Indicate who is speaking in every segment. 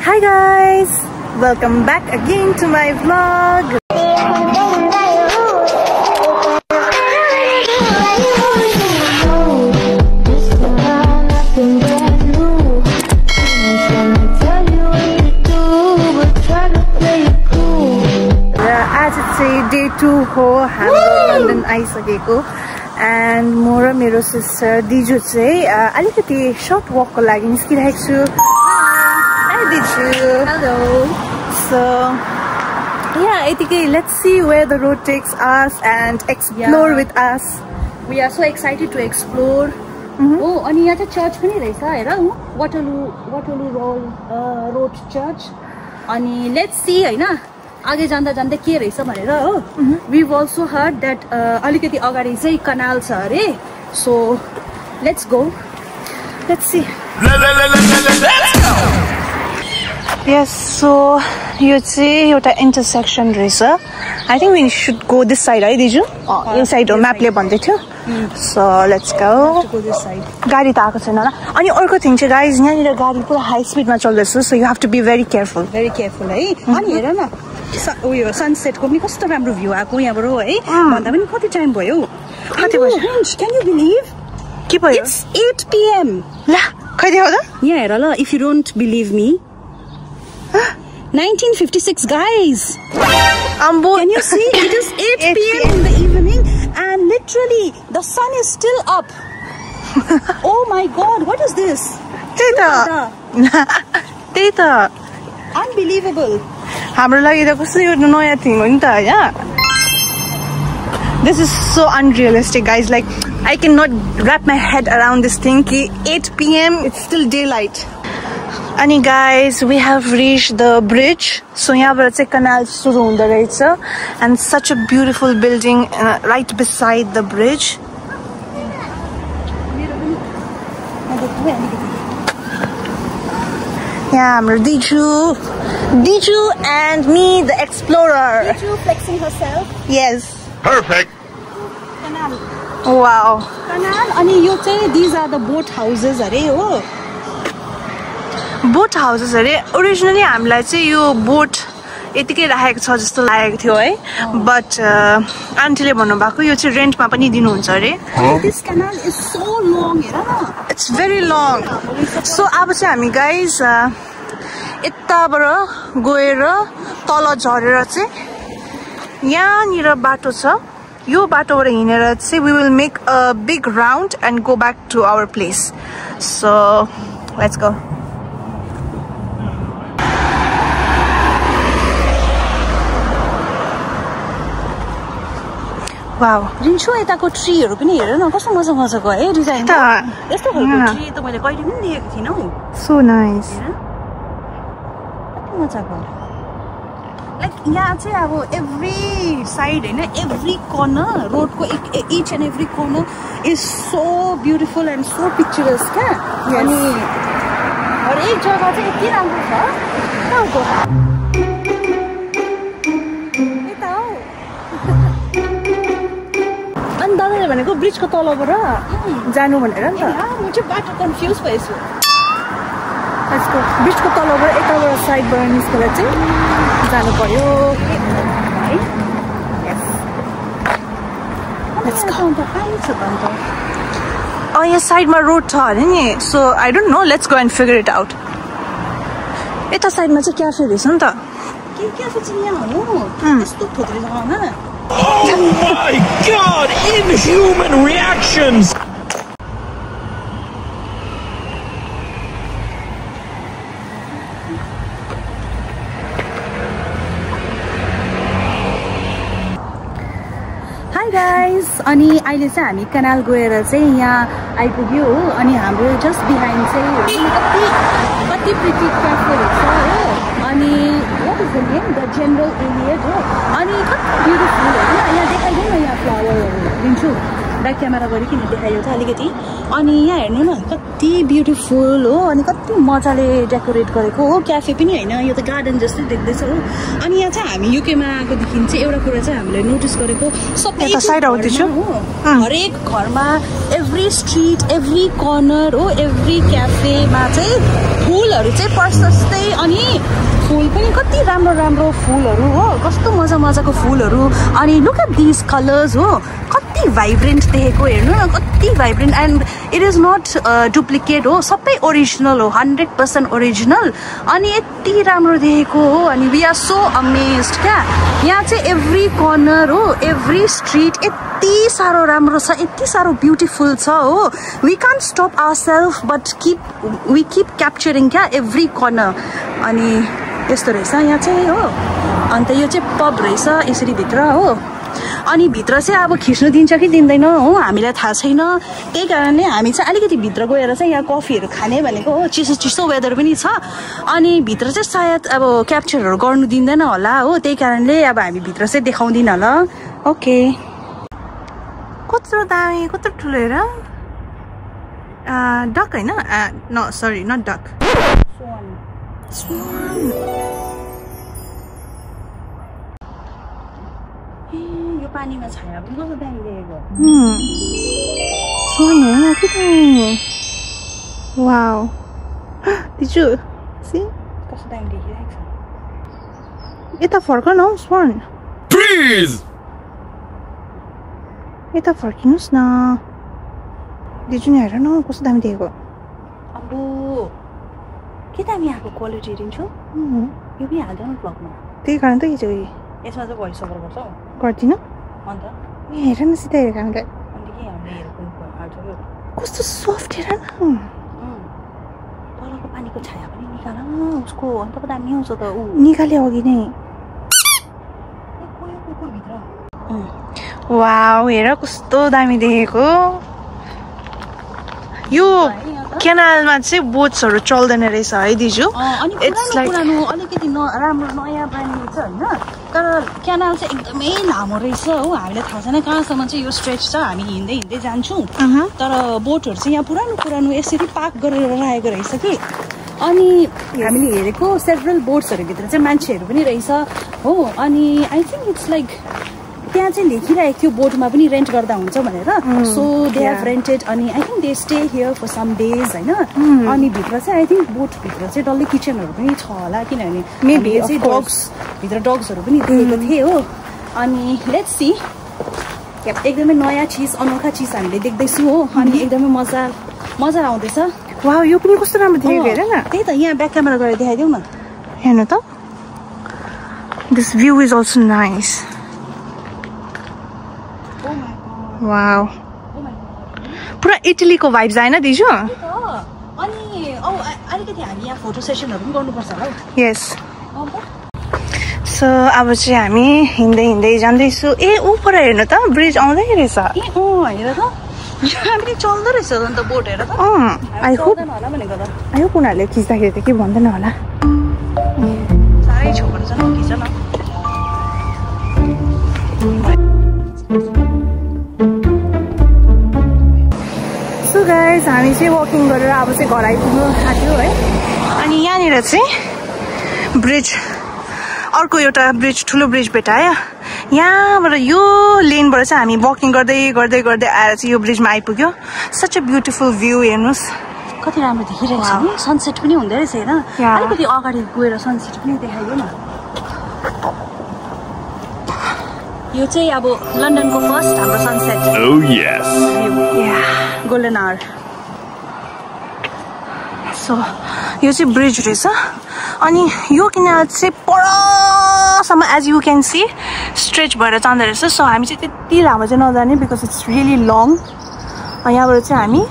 Speaker 1: Hi guys, welcome back again to my vlog. आज चाहिँ day 2 हो हाम्रो लन्डन आइसकेको and म र मेरो सिस्टर दिजु चाहिँ अलिकति शॉर्ट वॉक को लागि निस्किरहेको छु. Hi Diju.
Speaker 2: Hello.
Speaker 1: So yeah, यतिकै let's see where the road takes us and explore with us.
Speaker 2: We are so excited to explore. Oh, अनि यहाँ चाहिँ चर्च पनि रहेछ हेर वाटरलू रोड चर्च. अनि let's see हैन आगे जाँदा जाँदै के रहेछ भनेर हो. We've also heard that अलिकति अगाडि चाहिँ कनाल छ अरे. So let's go.
Speaker 1: Let's see.
Speaker 3: Let's go.
Speaker 1: Yes, so यो चाहिँ एउटा intersection रहेछ. I think we should go this side, है दिजु? यो साइड हो म्यापले भन्दै थियो. So let's go.
Speaker 2: Go this side.
Speaker 1: गाडी त आएको छैन होला. अनि अर्को थिङ चाहिँ गाइज यहाँनिर गाडी पुरा हाई स्पिडमा चल्दैछ. So you have to be very careful.
Speaker 2: Very careful है. अनि हेर न उयो सनसेटको पनि कस्तो राम्रो भ्यू आएको यहाँबाट है. भन्दा पनि कति टाइम भयो?
Speaker 1: कति भयो?
Speaker 2: Can you believe?
Speaker 1: के भयो?
Speaker 2: It's 8 PM.
Speaker 1: ला खै देखाउ त?
Speaker 2: यहाँ हेर ल, if you don't believe me. 1956 guys. Can you see? It is 8 PM in the evening and literally the sun is still up. Oh my god, what is this?
Speaker 1: त्यही त
Speaker 2: Unbelievable.
Speaker 1: हाम्रो लागि त कस्तो यो नयाँ थिङ हो नि त हैन. This is so unrealistic guys, like I cannot wrap my head around this thing ki 8 PM it's still daylight. Ani guys, we have reached the bridge. So yahaबाट चाहिँ canal सुरु हुँदै रहेछ and such a beautiful building right beside the bridge. Yeah, हाम्रो Diju and me, the explorer.
Speaker 2: Diju flexing herself.
Speaker 1: Yes.
Speaker 3: Perfect.
Speaker 2: Canal.
Speaker 1: Wow.
Speaker 2: Canal. अनि यो चाहिँ these are the boat houses अरे हो.
Speaker 1: बोट हाउसेस अरे. ओरिजिनली हामीलाई चाहिँ यो बोट यतिकै राखेको छ जस्तो लागेको थियो है. बट आन्टीले भन्नुभएको यो चाहिँ रेन्टमा पनि दिनुहुन्छ अरे.
Speaker 2: This canal is so long हेर न.
Speaker 1: It's very long. So अब चाहिँ हामी गाइज यताबाट गएर तल झरेर चाहिँ यहाँनिर बाटो छ. यो बाटोबाट हिँडेर चाहिँ we will make a big round and go back to our place. So let's go. Wow.
Speaker 2: रिन्सो यताको ट्रीहरू पनि हेर न कस्तो मजाको है डिजाइन. यस्तो खालको ट्री त मैले कहिले पनि देखेको थिइनँ हौ.
Speaker 1: So nice.
Speaker 2: कति मजाको. लाइक यहाँ चाहिँ अब एभ्री साइड हैन एभ्री कर्नर रोडको each and every corner is so beautiful and so picturesque क्या. अनि हरेक जग्गा चाहिँ यति राम्रो छ.
Speaker 1: दादाले भनेको ब्रिजको तलबाट जानु भनेर नि त.
Speaker 2: म चाहिँ बाटो कन्फ्युज भएछु.
Speaker 1: यसको ब्रिजको तलबाट यताबाट साइडबाट निस्केर चाहिँ जानु पर्यो है. यस. Let's go. यहाँ साइडमा रोड छ अरे नि. So I don't know, let's go and figure it out. यता साइडमा चाहिँ क्याफे रहेछ नि त.
Speaker 2: के क्याफे चाहिँ यहाँ हो? यस्तो थोत्रे जग्गामा.
Speaker 3: Oh my god! Inhuman reactions!
Speaker 2: Hi guys! अनि अहिले चाहिँ हामी कनाल गएर चाहिँ यहाँ आइपुग्यो हो. अनि हाम्रो जस्ट बिहाइन्ड चाहिँ कति प्रिटी क्याफे रहेछ हो. अनि what is the name? The general area हो. अनि कति ब्युटिफुल होइन. यहाँ देखाइदिउँ न यहाँ फ्लावरहरू दिन्छु. ब्याक क्यामेरा गरिकन देखायो त अलिकति अनि यहाँ हेर्नु न कति ब्युटिफुल हो अनि कति मजाले डेकोरेट गरेको हो क्याफे पनि हैन यो त गार्डन जस्तै देख्दैछ हो अनि यहाँ चाहिँ हामी युकेमा आएकोदेखि चाहिँ एउटा कुरा चाहिँ हामीले नोटिस गरेको सबै
Speaker 1: साइड आउँदैछु
Speaker 2: हरेक घरमा एभ्री स्ट्रीट एभ्री कर्नर हो एभ्री क्याफेमा चाहिँ फुलहरू चाहिँ प्रशस्तै अनि फुल पनि कति राम्रो राम्रो फुलहरू हो कस्तो मजा मजाको फुलहरू अनि लुक एट दिस कलर्स हो कति भाइब्रेन्ट देखेको हेर्नु न कति vibrant and it is not duplicate हो सबै ओरिजिनल हो 100% ओरिजिनल अनि यति राम्रो देखेको हो अनि वी आर सो अमेज्ड क्या यहाँ चाहिँ एभ्री कर्नर हो एभ्री स्ट्रिट यति साह्रो राम्रो छ यति साह्रो ब्युटिफुल छ हो we can't stop ourselves but we keep capturing क्या एभ्री कर्नर अनि यस्तो रहेछ यहाँ चाहिँ हो अन्त यो चाहिँ पब रहेछ यसरी भित्र हो अनि भित्र चाहिँ अब खिच्नु दिन्छ कि दिँदैन हो हामीलाई थाहा छैन त्यही कारणले हामी चाहिँ अलिकति भित्र गएर चाहिँ यहाँ कफीहरू खाने भनेको हो चिसो चिसो वेदर पनि छ अनि भित्र चाहिँ सायद अब क्याप्चरहरू गर्नु दिँदैन होला हो त्यही कारणले अब हामी भित्र चाहिँ देखाउँदिन होला ओके
Speaker 1: कत्रो दामी कत्रो ठुलो हेर डक हैन न सरी नट डक स्वान
Speaker 2: यो पानीमा छाया पनि कस्तो दामी देखेको
Speaker 1: स्वान हैन के दामी वाउ दिजु सी
Speaker 2: कस्तो दामी देखिरहेको छ
Speaker 1: यता फर्क न स्वान
Speaker 3: Freeze!
Speaker 1: यता फर्किनुस् न दिजु नि हेर न कस्तो दामी देखेको
Speaker 2: अब के दामी आएको क्वालिटी दिन्छु यो पनि हाल्दैन ब्लगमा
Speaker 1: त्यही कारण त हिजो
Speaker 2: यसमा चाहिँ भोइस ओभर गर्छौ
Speaker 1: गर्दिन
Speaker 2: अन्त
Speaker 1: हेर न सिधै हेरेको हामीलाई
Speaker 2: अन्त के हामीले हेरेको हाल्छौ
Speaker 1: कस्तो सफ्ट हेर न
Speaker 2: तलको पानीको छाया पनि निकाल उसको अन्त पो दामी आउँछ त ऊ
Speaker 1: निकाले अघि नै
Speaker 2: भित्र
Speaker 1: वाउ हेर कस्तो दामी देखेको यो क्यानालमा चाहिँ बोट्सहरू चल्दैन रहेछ है दिजु
Speaker 2: अनि पुरानो अलिकति राम्रो नयाँ ब्रान्ड छ होइन तर क्यानाल चाहिँ एकदमै लामो रहेछ हो हामीलाई थाहा छैन कहाँसम्म चाहिँ यो स्ट्रेच छ हामी हिँड्दै हिँड्दै जान्छौँ तर बोटहरू चाहिँ यहाँ पुरानो यसरी पार्क गरेर राखेको रहेछ कि अनि हामीले हेरेको सेभरल बोट्सहरूभित्र चाहिँ मान्छेहरू पनि रहेछ हो अनि आई थिङ्क इट्स लाइक त्यहाँ चाहिँ लेखिरहेको थियो बोटमा पनि रेन्ट गर्दा हुन्छ भनेर सो दे हेभ रेन्टेड अनि I think they stay here for some days होइन अनि भित्र चाहिँ आई थिङ्क बोटभित्र चाहिँ डल्लै किचनहरू पनि छ होला किनभने हामीले चाहिँ भित्र डग्सहरू पनि देखेको थिए हो अनि लेट्स सी एकदमै नयाँ चिज अनोखा चिज हामीले देख्दैछौँ हो अनि एकदमै मजा आउँदैछ
Speaker 1: वाउ यो पनि कस्तो राम्रो देखेको हेर न
Speaker 2: त्यही त यहाँ ब्याक क्यामेरा गरेर देखाइदेऊ न
Speaker 1: हेर्नु त this view is also nice wow पुरा इटलीको भाइब्स आएन दिजु
Speaker 2: अनि अलिकति हामी यहाँ फोटो सेसनहरू पनि गर्नुपर्छ होला
Speaker 1: यस सो अब चाहिँ हामी हिँड्दै जाँदैछु ए ऊपर हेर्नु त ब्रिज आउँदै रहेछ
Speaker 2: हेर त यहाँ पनि चल्दो रहेछ अन्त बोट हेर त
Speaker 1: आई होप
Speaker 2: होला भनेको त
Speaker 1: आई होप उनीहरूले खिच्दाखेरि त के भन्दैन होला
Speaker 2: साह्रै छोडेर चाहिँ खिच न
Speaker 1: सो गाइस हामी चाहिँ वकिङ गरेर अब चाहिँ घर आइपुग्नु आँट्यो है अनि यहाँनिर चाहिँ ब्रिज अर्को एउटा ब्रिज ठुलो ब्रिज भेटायो यहाँबाट यो लेनबाट चाहिँ हामी वकिङ गर्दै आएर चाहिँ यो ब्रिजमा आइपुग्यो सच अ ब्युटिफुल भ्यू हेर्नुहोस्
Speaker 2: कति राम्रो देखिरहेको छ नि सनसेट पनि हुँदै रहेछ होइन अलिकति अगाडि गएर सनसेट पनि देखाइदियो न यो चाहिँ अब लन्डनको फर्स्ट हाम्रो sunset
Speaker 3: Oh yes.
Speaker 1: Golden hour so यो चाहिँ ब्रिज रहेछ अनि यो किनार चाहिँ परसम्म as you can see stretch भएर जाँदो रहेछ सो हामी चाहिँ त्यति लामो चाहिँ नजाने बिकज इट्स रियली लङ यहाँबाट चाहिँ हामी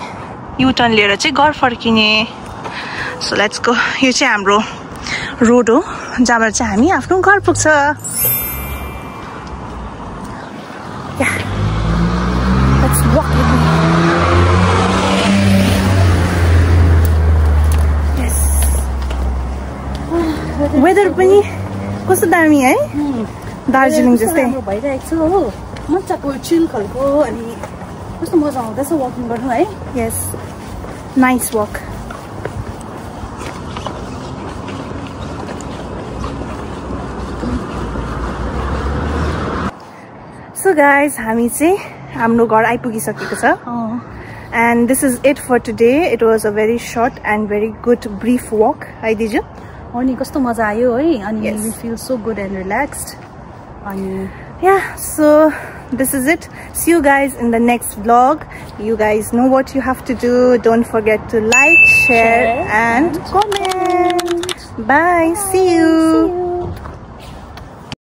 Speaker 1: युटर्न लिएर चाहिँ घर फर्किने सो लेट्स गो यो चाहिँ हाम्रो रोड हो जहाँबाट चाहिँ हामी आफ्नो घर पुग्छ Let's walk with me. Yes. Weather पनि कस्तो दामी है दार्जिलिङ जस्तै
Speaker 2: भइरहेको छ हो मजाको चिल खालको अनि कस्तो मजा आउँदैछ वकिङ गर्नु है.
Speaker 1: Yes, nice walk. So guys, हामी चाहिँ हाम्रो घर आइपुगिसकेको छ. And this is it for today. It was a very short and very good brief walk. Hi Diju.
Speaker 2: अनि कस्तो मजा आयो है. अनि
Speaker 1: Yes.
Speaker 2: we feel so good and relaxed. अनि
Speaker 1: Yeah, so this is it. See you guys in the next vlog. You guys know what you have to do. Don't forget to like, share and comment. Bye. See you.